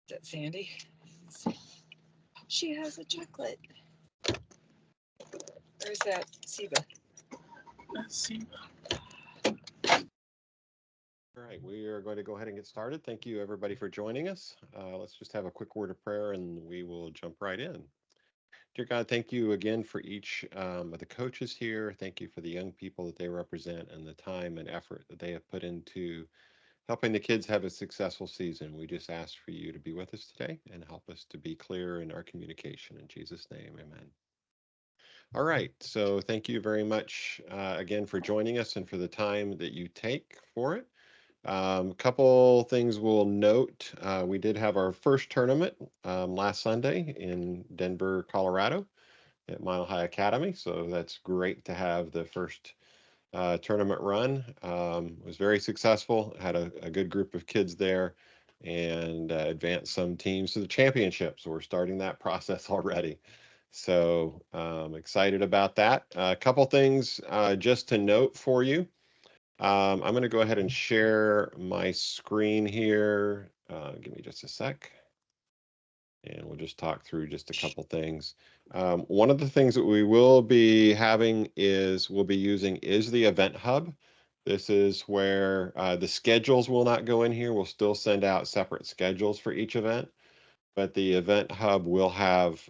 Is that Sandy? She has a chocolate. Or is that Siba? That's Siba. All right, we are going to go ahead and get started. Thank you, everybody, for joining us. Let's just have a quick word of prayer and we will jump right in. Dear God, thank you again for each of the coaches here. Thank you for the young people that they represent and the time and effort that they have put into helping the kids have a successful season. We just ask for you to be with us today and help us to be clear in our communication. In Jesus' name, amen. All right, so thank you very much again for joining us and for the time that you take for it. Couple things we'll note. We did have our first tournament last Sunday in Denver, Colorado at Mile High Academy. So that's great to have the first tournament run. It was very successful, had a good group of kids there and advanced some teams to the championship. So we're starting that process already. So excited about that. A couple things just to note for you. I'm going to go ahead and share my screen here. Give me just a sec. And we'll just talk through just a couple things. One of the things that we will be having we'll be using the Event Hub. This is where the schedules will not go in here. We'll still send out separate schedules for each event, but the Event Hub will have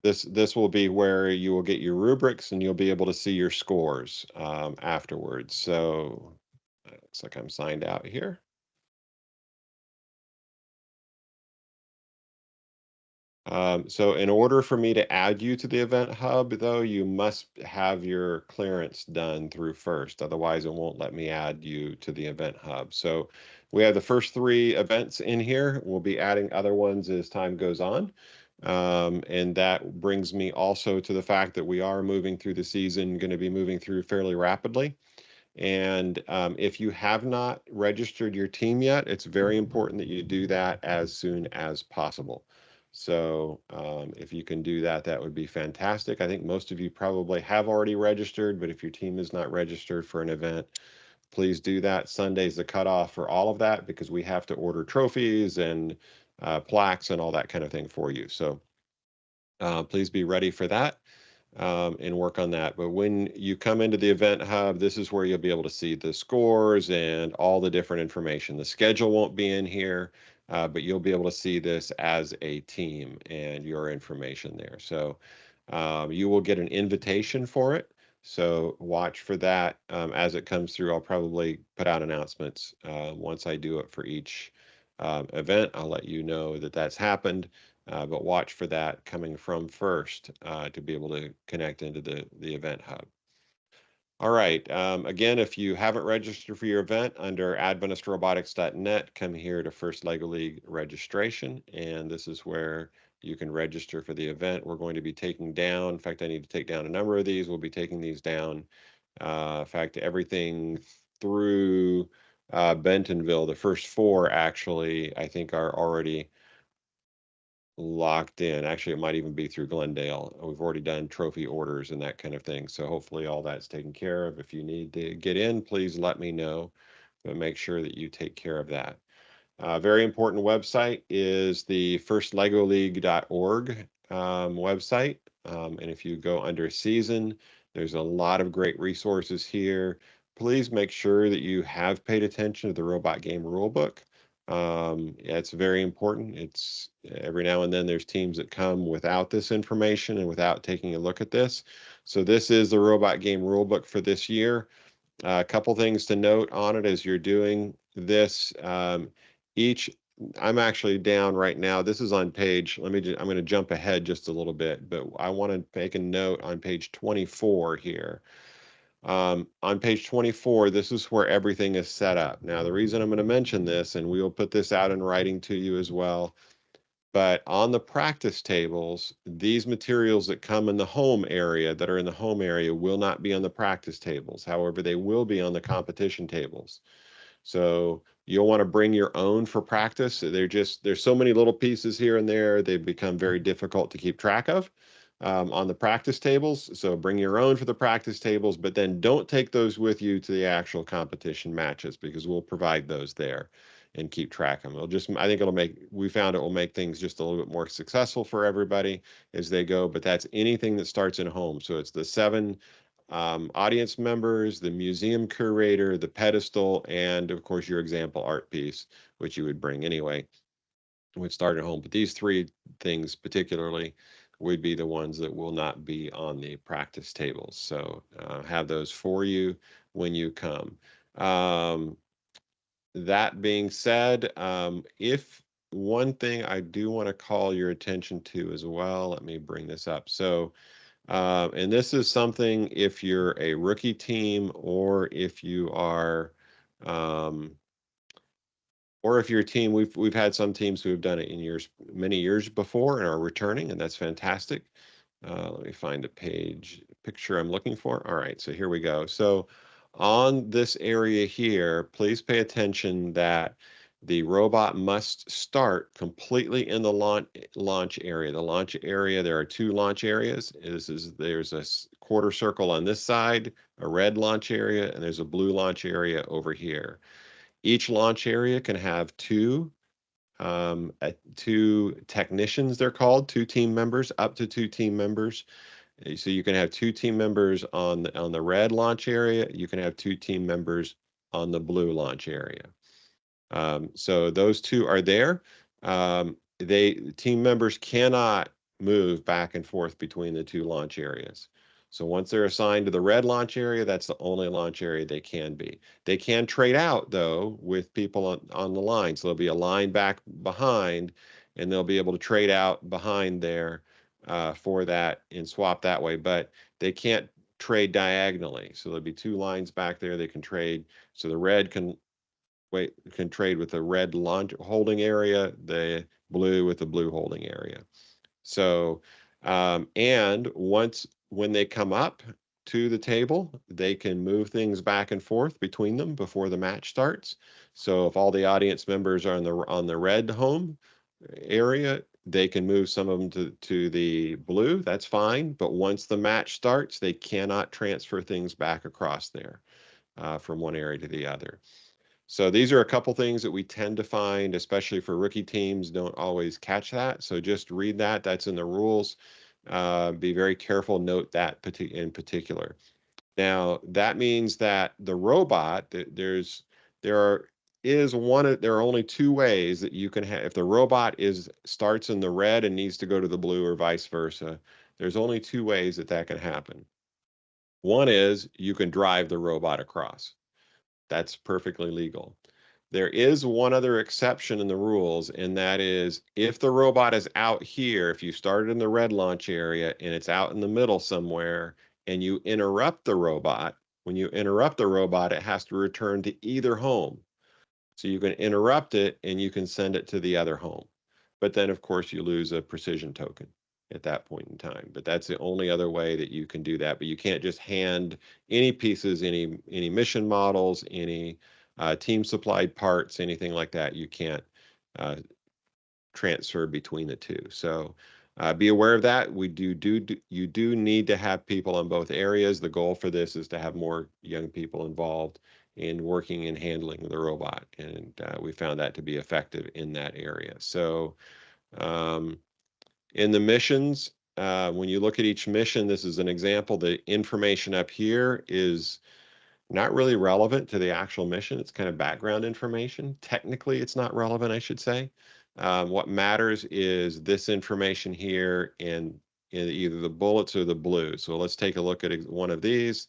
this will be where you will get your rubrics and you'll be able to see your scores afterwards. So it looks like I'm signed out here. So in order for me to add you to the Event Hub, though, you must have your clearance done through first. Otherwise, it won't let me add you to the Event Hub. So we have the first 3 events in here. We'll be adding other ones as time goes on. And that brings me also to the fact that we are moving through the season, going to be moving through fairly rapidly. And if you have not registered your team yet, it's very important that you do that as soon as possible. So if you can do that, that would be fantastic. I think most of you probably have already registered, but if your team is not registered for an event, please do that. Sunday's the cutoff for all of that because we have to order trophies and plaques and all that kind of thing for you. So please be ready for that and work on that. But when you come into the Event Hub, this is where you'll be able to see the scores and all the different information. The schedule won't be in here, but you'll be able to see this as a team and your information there. So you will get an invitation for it. So watch for that as it comes through. I'll probably put out announcements once I do it for each event. I'll let you know that that's happened. But watch for that coming from first to be able to connect into the Event Hub. All right. Again, if you haven't registered for your event under AdventistRobotics.net, come here to First Lego League registration, and this is where you can register for the event. We're going to be taking down, in fact, I need to take down a number of these. We'll be taking these down. In fact, everything through Bentonville, the first 4 actually, I think are already locked in. Actually, it might even be through Glendale. We've already done trophy orders and that kind of thing. So hopefully all that's taken care of. If you need to get in, please let me know, but make sure that you take care of that. Very important website is the firstlegoleague.org website. And if you go under season, there's a lot of great resources here. Please make sure that you have paid attention to the robot game rulebook. It's very important. It's every now and then there's teams that come without this information and without taking a look at this. So this is the robot game rulebook for this year. A couple things to note on it as you're doing this. Each, I'm actually down right now. This is on page, I'm going to jump ahead just a little bit, but I want to make a note on page 24 here. On page 24, this is where everything is set up. Now, the reason I'm going to mention this, and we will put this out in writing to you as well, but on the practice tables, these materials that come in the home area, that are in the home area, will not be on the practice tables. However, they will be on the competition tables. So you'll want to bring your own for practice. There's so many little pieces here and there, they've become very difficult to keep track of. on the practice tables. So bring your own for the practice tables, but then don't take those with you to the actual competition matches because we'll provide those there and keep track of them. I think we found it will make things just a little bit more successful for everybody as they go, but that's anything that starts in home. So it's the 7 audience members, the museum curator, the pedestal, and of course your example art piece, which you would bring anyway, would start at home. But these 3 things particularly would be the ones that will not be on the practice tables. So have those for you when you come. Um, that being said, if one thing I do want to call your attention to as well, let me bring this up. So, and this is something if you're a rookie team or if you are um, or if you're a team, we've had some teams who have done it in many years before and are returning, and that's fantastic. Let me find a picture I'm looking for. All right, so here we go. So on this area here, please pay attention that the robot must start completely in the launch area. The launch area, there are 2 launch areas. There's a quarter circle on this side, a red launch area, and there's a blue launch area over here. Each launch area can have 2 technicians, they're called, 2 team members, up to 2 team members. So you can have 2 team members on the red launch area. You can have 2 team members on the blue launch area. So those 2 are there. Team members cannot move back and forth between the 2 launch areas. So once they're assigned to the red launch area, that's the only launch area they can be. They can trade out though with people on the line. So there'll be a line back behind, and they'll be able to trade out behind there for that and swap that way. But they can't trade diagonally. So there'll be 2 lines back there they can trade. So the red can trade with the red launch holding area, the blue with the blue holding area. So, and when they come up to the table, they can move things back and forth between them before the match starts. So if all the audience members are on the red home area, they can move some of them to the blue. That's fine. But once the match starts, they cannot transfer things back across there from one area to the other. So these are a couple things that we tend to find, especially for rookie teams, don't always catch that. So just read that. That's in the rules. Be very careful. Note that in particular. Now that means that the robot, there are there are only 2 ways that you can have if the robot starts in the red and needs to go to the blue or vice versa. There's only 2 ways that can happen. One is you can drive the robot across. That's perfectly legal. There is one other exception in the rules, and that is if the robot is out here, if you started in the red launch area and it's out in the middle somewhere, and you interrupt the robot, when you interrupt the robot, it has to return to either home. So you can interrupt it and you can send it to the other home. But then, of course, you lose a precision token at that point in time. But that's the only other way that you can do that. But you can't just hand any pieces, any mission models, any team supplied parts, anything like that. You can't uh, transfer between the 2. So be aware of that. You do need to have people in both areas. The goal for this is to have more young people involved in working and handling the robot, and we found that to be effective in that area. So um, in the missions, when you look at each mission, this is an example. The information up here is not really relevant to the actual mission. It's kind of background information. Technically, it's not relevant, I should say. What matters is this information here in either the bullets or the blue. So let's take a look at one of these.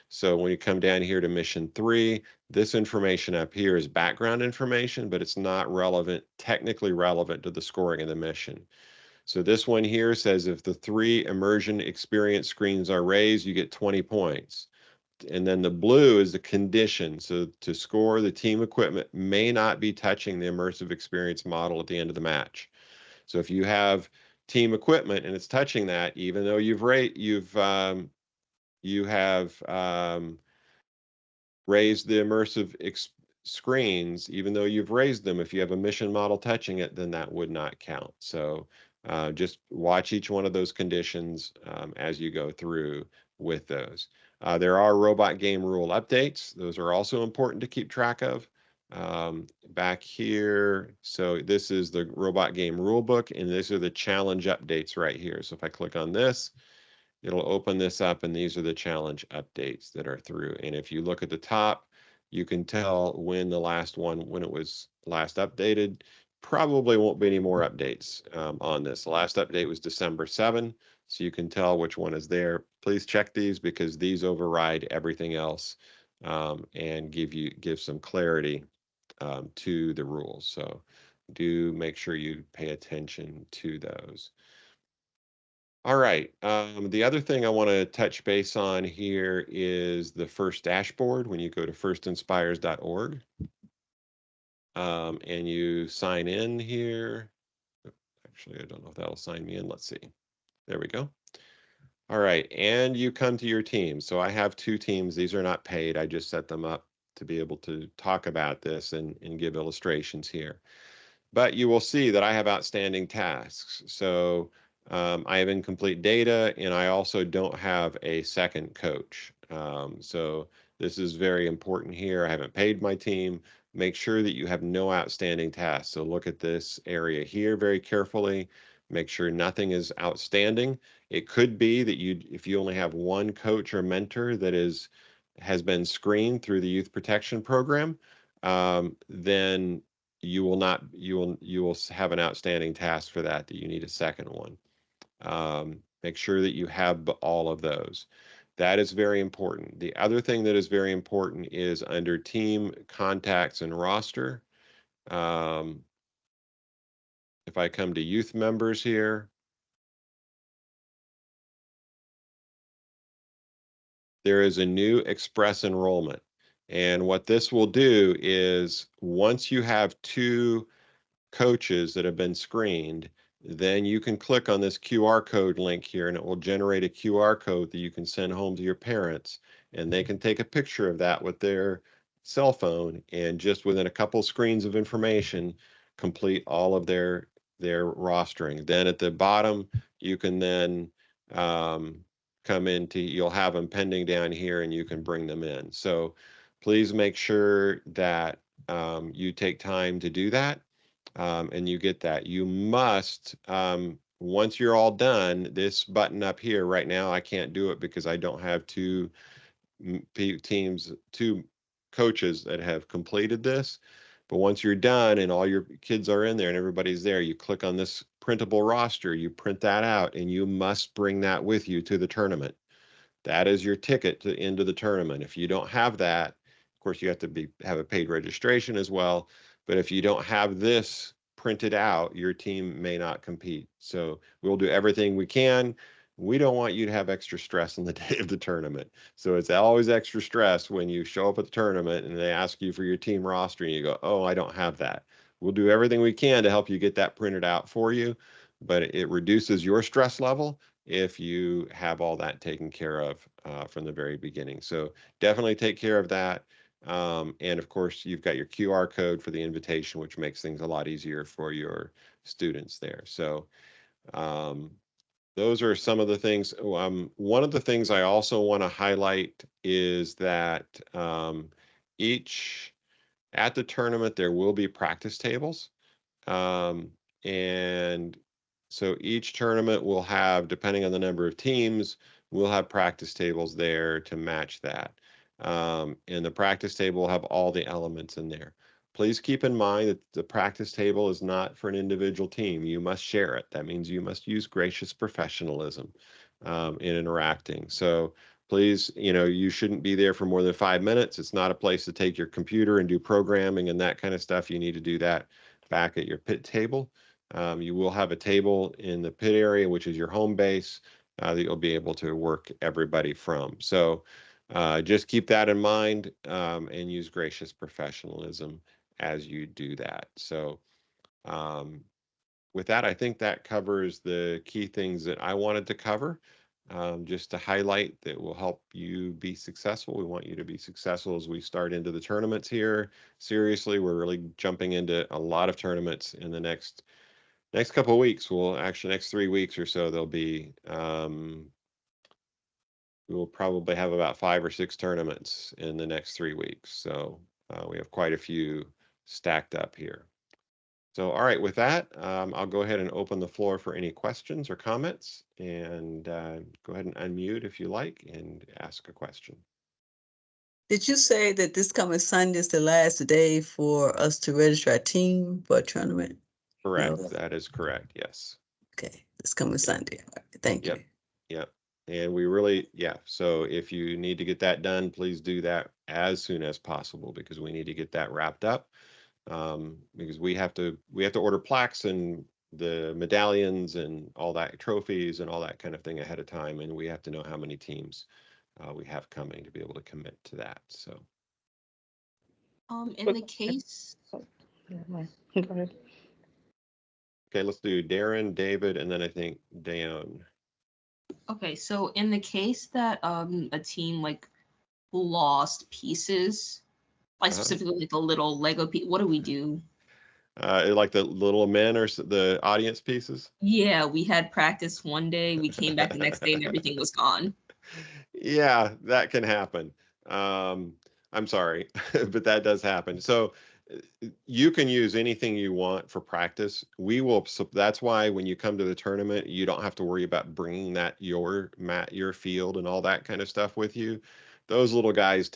So when you come down here to mission 3, this information up here is background information, but it's not relevant, technically relevant to the scoring of the mission. So this one here says if the 3 immersion experience screens are raised, you get 20 points. And then the blue is the condition. So to score, the team equipment may not be touching the immersive experience model at the end of the match. So if you have team equipment and it's touching that, even though you have raised the immersive screens, even though you've raised them, if you have a mission model touching it, then that would not count. So Just watch each one of those conditions as you go through with those. There are robot game rule updates. Those are also important to keep track of. Back here, so this is the robot game rule book, and these are the challenge updates right here. So if I click on this, it'll open this up, and these are the challenge updates that are through. And if you look at the top, you can tell when the last one, when it was last updated. Probably won't be any more updates on this. The last update was December 7, so you can tell which one is there. Please check these because these override everything else and give some clarity to the rules. So do make sure you pay attention to those. All right. The other thing I want to touch base on here is the first dashboard. When you go to firstinspires.org and you sign in here. Actually, I don't know if that'll sign me in. Let's see. There we go. All right. And you come to your team. So I have two teams. These are not paid. I just set them up to be able to talk about this and give illustrations here. But you will see that I have outstanding tasks. So I have incomplete data, and I also don't have a second coach. So this is very important here. I haven't paid my team. Make sure that you have no outstanding tasks. So look at this area here very carefully. Make sure nothing is outstanding. It could be that if you only have one coach or mentor that has been screened through the youth protection program, then you will have an outstanding task for that you need a second one. Make sure that you have all of those. That is very important. The other thing that is very important is under team contacts and roster. Um, if I come to youth members here, there is a new express enrollment. And what this will do is once you have two coaches that have been screened, then you can click on this QR code link here and it will generate a QR code that you can send home to your parents, and they can take a picture of that with their cell phone and just within a couple screens of information complete all of their rostering. Then at the bottom you can then um, come into, you'll have them pending down here and you can bring them in. So please make sure that you take time to do that and you get that. You must, once you're all done, this button up here right now, I can't do it because I don't have two coaches that have completed this. But once you're done and all your kids are in there and everybody's there, you click on this printable roster, you print that out, and you must bring that with you to the tournament. That is your ticket to into the tournament. If you don't have that, of course, you have to have a paid registration as well. But if you don't have this printed out, your team may not compete. So we'll do everything we can. We don't want you to have extra stress on the day of the tournament. So it's always extra stress when you show up at the tournament and they ask you for your team roster and you go, oh, I don't have that. We'll do everything we can to help you get that printed out for you, but it reduces your stress level if you have all that taken care of from the very beginning. So definitely take care of that. And of course, you've got your QR code for the invitation, which makes things a lot easier for your students there. So um, those are some of the things. One of the things I also want to highlight is that each at the tournament, there will be practice tables. Um, and so each tournament will have, depending on the number of teams, we'll have practice tables there to match that. And the practice table will have all the elements in there. Please keep in mind that the practice table is not for an individual team. You must share it. That means you must use gracious professionalism in interacting. So please, you shouldn't be there for more than 5 minutes. It's not a place to take your computer and do programming and that kind of stuff. You need to do that back at your pit table. You will have a table in the pit area, which is your home base, that you'll be able to work everybody from. So just keep that in mind and use gracious professionalism as you do that. So um, with that, I think that covers the key things that I wanted to cover. Just to highlight that will help you be successful. We want you to be successful as we start into the tournaments here. Seriously, we're really jumping into a lot of tournaments in the next Next couple of weeks, next 3 weeks or so, we will probably have about 5 or 6 tournaments in the next 3 weeks. So we have quite a few stacked up here. So, all right, with that, I'll go ahead and open the floor for any questions or comments, and go ahead and unmute if you like and ask a question. Did you say that this coming Sunday is the last day for us to register our team for a tournament? Correct. No. That is correct. Yes. Okay, this coming Sunday. All right, thank Yep. you. Yep. And we really, yeah. So if you need to get that done, please do that as soon as possible because we need to get that wrapped up. Because we have to order plaques and the medallions and all that trophies and all that kind of thing ahead of time, and we have to know how many teams we have coming to be able to commit to that. So. In the case. Oh, never mind. Go ahead. Okay, let's do Darren, David, and then I think Dayon. Okay, so in the case that a team like lost pieces, like specifically like a little Lego piece, what do we do? Like the little men or the audience pieces? Yeah, we had practice one day, we came back the next day and everything was gone. Yeah, that can happen. I'm sorry, but that does happen. So you can use anything you want for practice. So that's why when you come to the tournament, you don't have to worry about bringing your mat, your field, and all that kind of stuff with you. Those little guys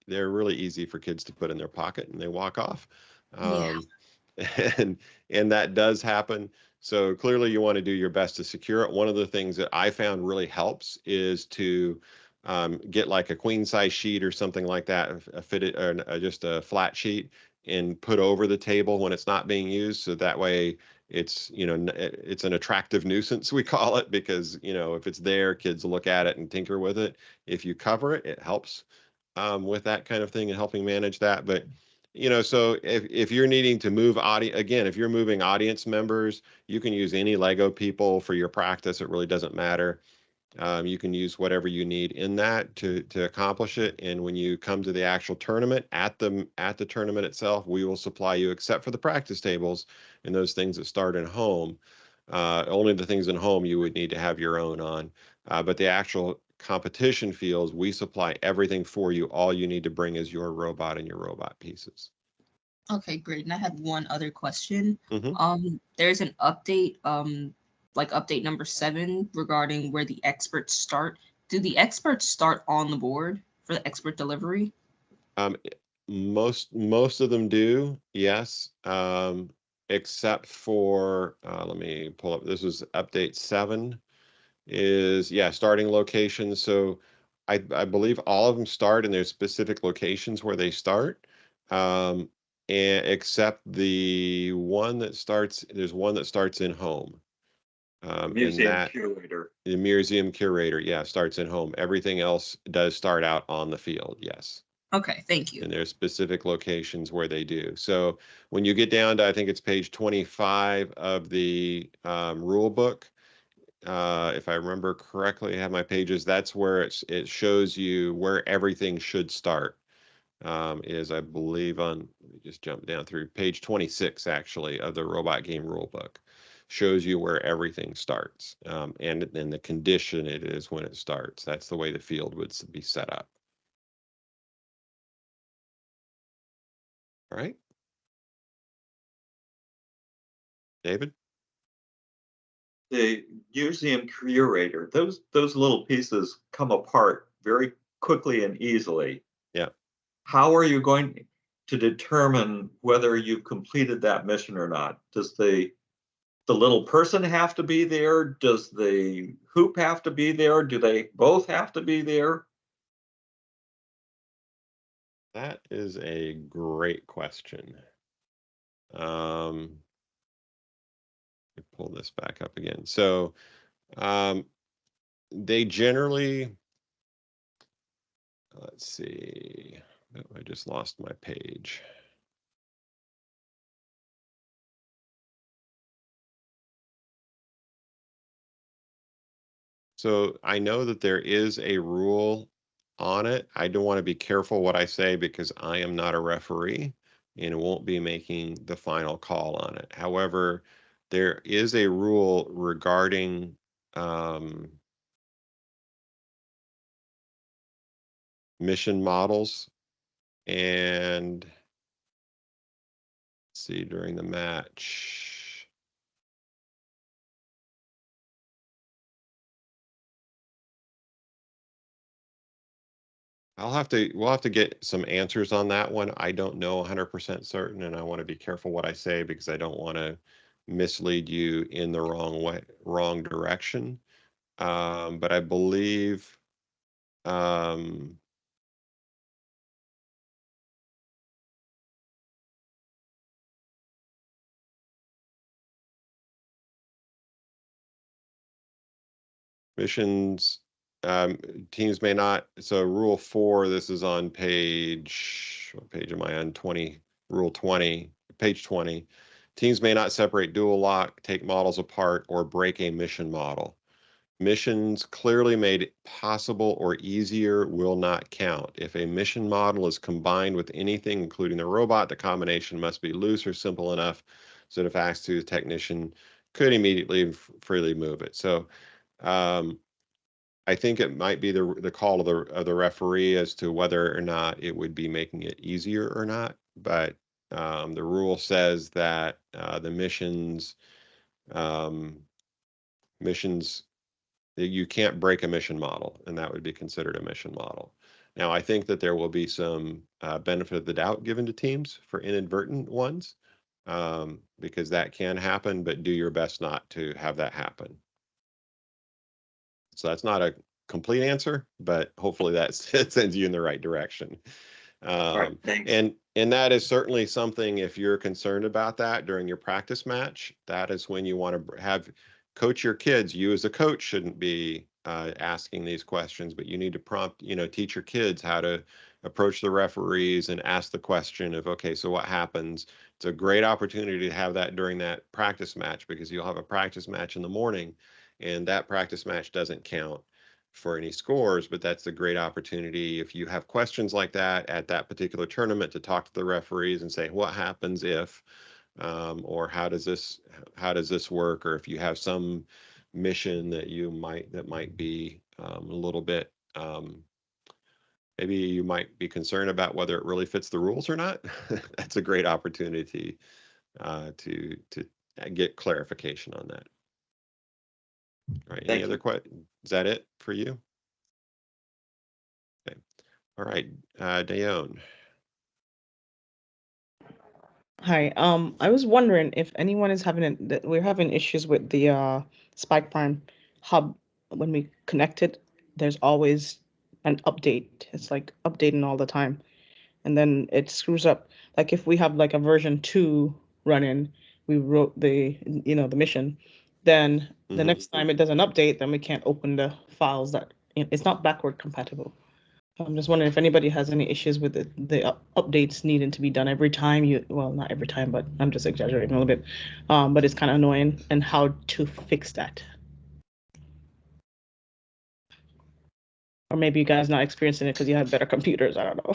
they're really easy for kids to put in their pocket and they walk off. Yeah. And that does happen. So clearly you want to do your best to secure it. One of the things that I found really helps is to get like a queen size sheet or something like that, a fitted or just a flat sheet, and put over the table when it's not being used. So that way it's it's an attractive nuisance, we call it, because if it's there, kids look at it and tinker with it. If you cover it, it helps with that kind of thing and helping manage that. But so if you're needing to move audience, again, if you're moving audience members, you can use any Lego people for your practice. It really doesn't matter. You can use whatever you need in that to accomplish it. And when you come to the actual tournament, at the tournament itself, we will supply you, except for the practice tables and those things that start in home. Only the things in home you would need to have your own on. But the actual competition fields, we supply everything for you. All you need to bring is your robot and your robot pieces. Okay, great. And I had one other question. Mm-hmm. There's an update, like update number 7 regarding where the experts start. Do the experts start on the board for the expert delivery? Most of them do, yes. Except for let me pull up. This was update 7. Is starting locations. So I believe all of them start in their specific locations where they start. And except there's one that starts in home. Museum curator. The museum curator, starts in home. Everything else does start out on the field, yes. Okay, thank you. And there's specific locations where they do. So when you get down to, I think it's page 25 of the rule book, if I remember correctly, I have my pages. That's where it shows you where everything should start. Is I believe on, let me just jump down through page 26 actually of the robot game rule book. Shows you where everything starts, and the condition it is when it starts. That's the way the field would be set up. All right, David. The museum curator, those little pieces come apart very quickly and easily. Yeah. How are you going to determine whether you've completed that mission or not? Does the little person have to be there? Does the hoop have to be there? Do they both have to be there? That is a great question. Let me pull this back up again. So they generally, let's see, oh, I just lost my page. So I know that there is a rule on it. I do want to be careful what I say because I am not a referee and won't be making the final call on it. However, there is a rule regarding mission models, and let's see, during the match. We'll have to get some answers on that one. I don't know 100% certain, and I want to be careful what I say because I don't want to mislead you in the wrong direction. But I believe missions, teams may not, so rule 4, this is on page, what page am I on? 20, rule 20, page 20. Teams may not separate dual lock, take models apart, or break a mission model. Missions clearly made possible or easier will not count. If a mission model is combined with anything, including the robot, the combination must be loose or simple enough so that if asked to, the technician could immediately and freely move it. So I think it might be the call of the referee as to whether or not it would be making it easier or not. But the rule says that the missions you can't break a mission model, and that would be considered a mission model. Now, I think that there will be some benefit of the doubt given to teams for inadvertent ones, because that can happen, but do your best not to have that happen. So that's not a complete answer, but hopefully that sends you in the right direction. Right, thanks. And that is certainly something, if you're concerned about that during your practice match, that is when you want to have coach your kids. You as a coach shouldn't be asking these questions, but you need to prompt, teach your kids how to approach the referees and ask the question of, okay, so what happens? It's a great opportunity to have that during that practice match, because you'll have a practice match in the morning, and that practice match doesn't count for any scores, but that's a great opportunity if you have questions like that at that particular tournament to talk to the referees and say, what happens if, or how does this work? Or if you have some mission that might be a little bit, maybe you might be concerned about whether it really fits the rules or not. That's a great opportunity to get clarification on that. All right. Any other questions? Is that it for you? Okay. All right. Dayon. Hi. I was wondering if anyone is we're having issues with the Spike Prime hub. When we connect it, there's always an update. It's like updating all the time, and then it screws up. Like if we have like a version 2 running, we wrote the mission, then the next time it doesn't update, then we can't open the files that it's not backward compatible. I'm just wondering if anybody has any issues with the updates needing to be done every time well, not every time, but I'm just exaggerating a little bit. But it's kind of annoying, and how to fix that. Or maybe you guys not experiencing it because you have better computers. I don't know.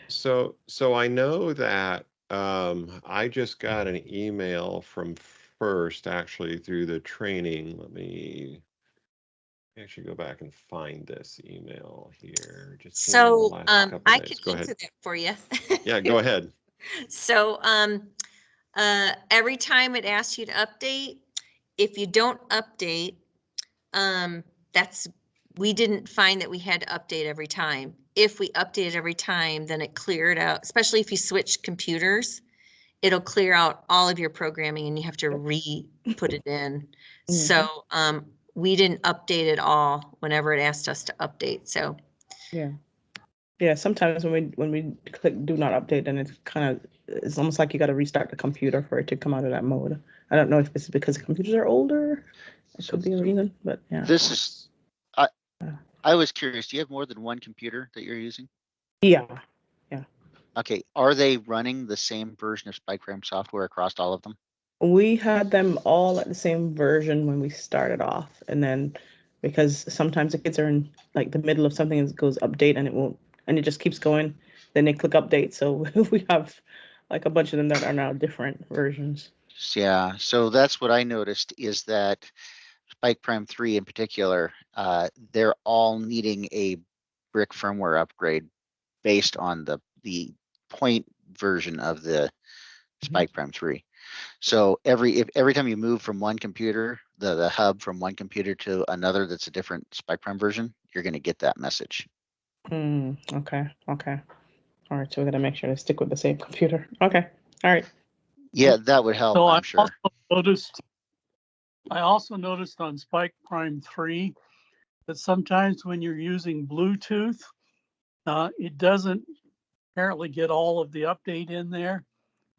So I know that I just got an email from First, actually, through the training. Let me actually go back and find this email here. Just came in the last couple I days. could Go answer ahead. that for you. Yeah, go ahead. So every time it asks you to update, if you don't update, we didn't find that we had to update every time. If we updated every time, then it cleared out, especially if you switch computers, it'll clear out all of your programming and you have to re-put it in. So we didn't update it all whenever it asked us to update. So yeah, sometimes when we click do not update, then it's almost like you got to restart the computer for it to come out of that mode. I don't know if it's because the computers are older. It could be a reason, but yeah. This is, I was curious, do you have more than one computer that you're using? Yeah. Okay, are they running the same version of SpikeFrame software across all of them? We had them all at the same version when we started off, and then because sometimes the kids are in like the middle of something and it goes update and it just keeps going, then they click update. So we have like a bunch of them that are now different versions. Yeah, so that's what I noticed is that Spike Prime 3 in particular, they're all needing a brick firmware upgrade based on the point version of the Spike Prime 3. So every time you move from one computer, the hub from one computer to another that's a different Spike Prime version, you're going to get that message. Okay. All right, so we gotta make sure to stick with the same computer. Okay, all right. Yeah, that would help, So I'm sure. I also noticed on Spike Prime 3 that sometimes when you're using Bluetooth, it doesn't apparently get all of the update in there.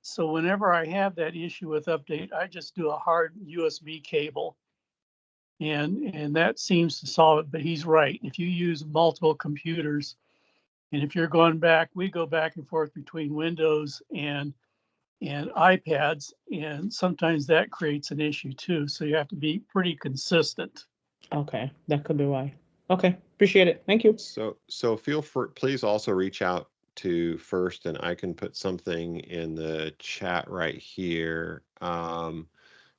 So whenever I have that issue with update, I just do a hard USB cable. And that seems to solve it, but he's right. If you use multiple computers, and if you're going back, we go back and forth between Windows and iPads, and sometimes that creates an issue too. So you have to be pretty consistent. Okay, that could be why. Okay, appreciate it. Thank you. So feel free, please also reach out to First, and I can put something in the chat right here.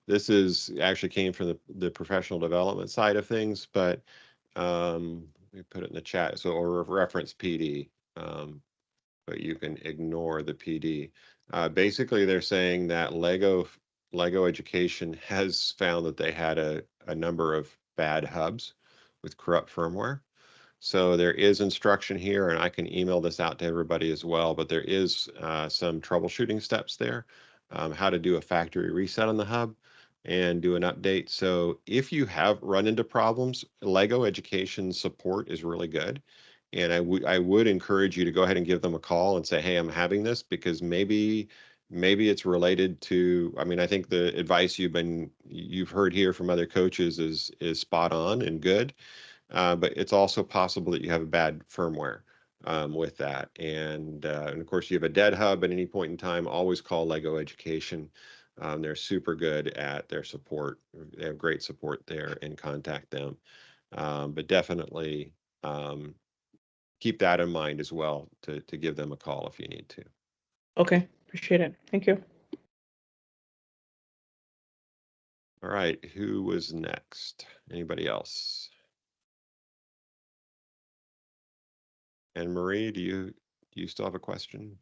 This is actually came from the professional development side of things, but let me put it in the chat. So, or reference PD, but you can ignore the PD. Basically, they're saying that Lego Education has found that they had a number of bad hubs with corrupt firmware. So there is instruction here, and I can email this out to everybody as well, but there is some troubleshooting steps there, how to do a factory reset on the hub and do an update. So if you have run into problems, Lego Education support is really good. And I would encourage you to go ahead and give them a call and say, hey, I'm having this, because maybe it's related to, I mean, I think the advice you've heard here from other coaches is spot on and good. But it's also possible that you have a bad firmware with that. And of course, you have a dead hub at any point in time, always call Lego Education. They're super good at their support. They have great support there, and contact them. But definitely keep that in mind as well, to give them a call if you need to. Okay, appreciate it. Thank you. All right, who was next? Anybody else? And Marie, do you still have a question?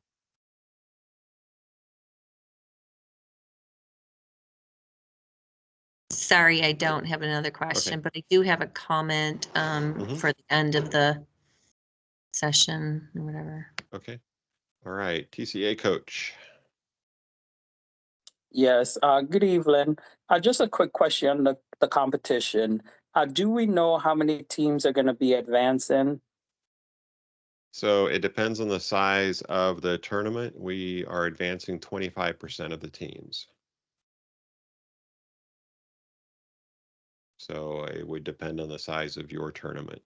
Sorry, I don't have another question, but I do have a comment for the end of the session or whatever. Okay. All right, TCA coach. Yes, good evening. Just a quick question on the competition. Do we know how many teams are going to be advancing? So it depends on the size of the tournament. We are advancing 25% of the teams. So it would depend on the size of your tournament.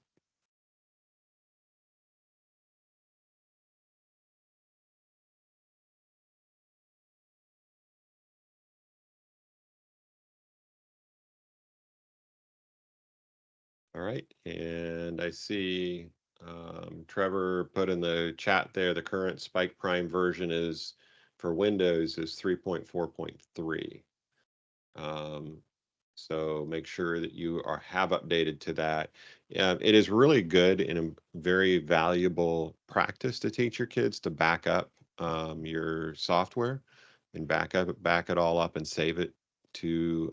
All right, and I see Trevor put in the chat there, the current Spike Prime version is for Windows is 3.4.3. So make sure that you have updated to that. It is really good and a very valuable practice to teach your kids to back up your software and back it all up and save it to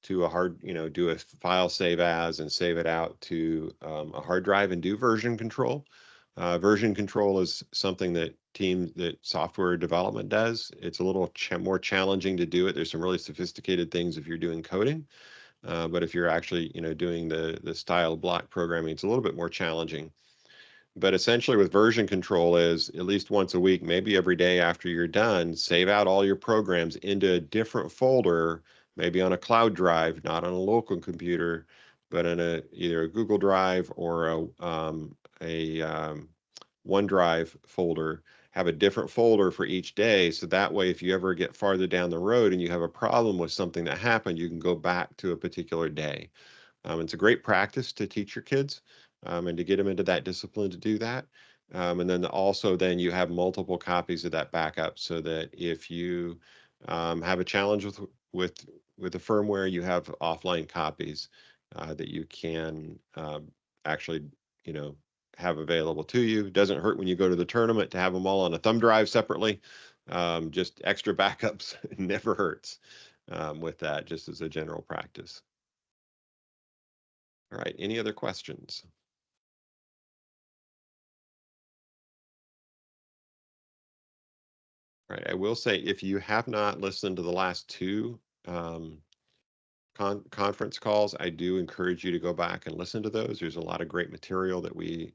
a hard, do a file save as and save it out to a hard drive and do version control. Version control is something that software development does. It's a little more challenging to do it. There's some really sophisticated things if you're doing coding, but if you're actually, doing the style block programming, it's a little bit more challenging. But essentially with version control is at least once a week, maybe every day after you're done, save out all your programs into a different folder, maybe on a cloud drive, not on a local computer, but in either a Google Drive or a OneDrive folder. Have a different folder for each day, so that way if you ever get farther down the road and you have a problem with something that happened, you can go back to a particular day. It's a great practice to teach your kids and to get them into that discipline to do that. And then you have multiple copies of that backup, so that if you have a challenge with the firmware, you have offline copies that you can actually, have available to you. It doesn't hurt when you go to the tournament to have them all on a thumb drive separately. Just extra backups never hurts with that, just as a general practice. All right, any other questions? All right, I will say, if you have not listened to the last two conference calls, I do encourage you to go back and listen to those. There's a lot of great material that we've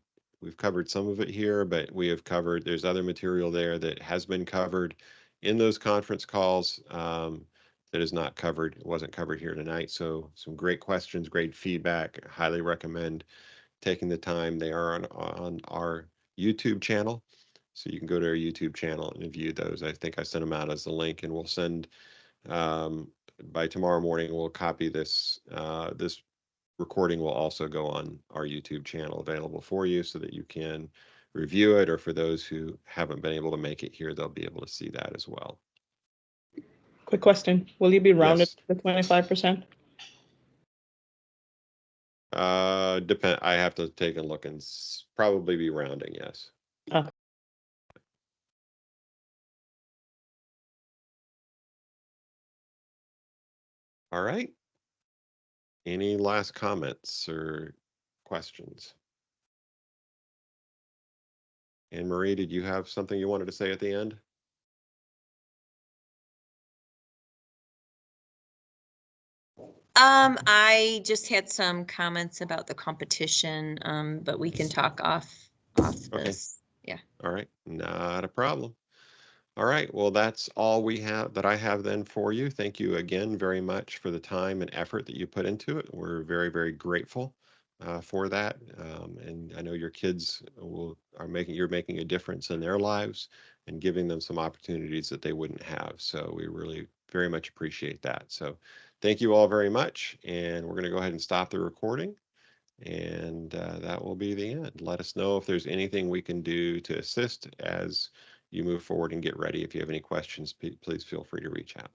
covered some of it here, but there's other material there that has been covered in those conference calls that is not covered, wasn't covered here tonight. So some great questions, great feedback. I highly recommend taking the time. They are on our YouTube channel. So you can go to our YouTube channel and view those. I think I sent them out as a link, and we'll send by tomorrow morning. We'll copy this. This recording will also go on our YouTube channel, available for you, so that you can review it. Or for those who haven't been able to make it here, they'll be able to see that as well. Quick question: will you be rounded Yes. to 25%? Depend. I have to take a look and probably be rounding. Yes. Okay. All right. Any last comments or questions? Anne Marie, did you have something you wanted to say at the end? I just had some comments about the competition, but we can talk off Okay. this. Yeah. All right, not a problem. All right, well, that's all that I have then for you. Thank you again very much for the time and effort that you put into it. We're very, very grateful for that. And I know your kids you're making a difference in their lives and giving them some opportunities that they wouldn't have. So we really very much appreciate that. So thank you all very much. And we're going to go ahead and stop the recording. And that will be the end. Let us know if there's anything we can do to assist as you move forward and get ready. If you have any questions, please feel free to reach out.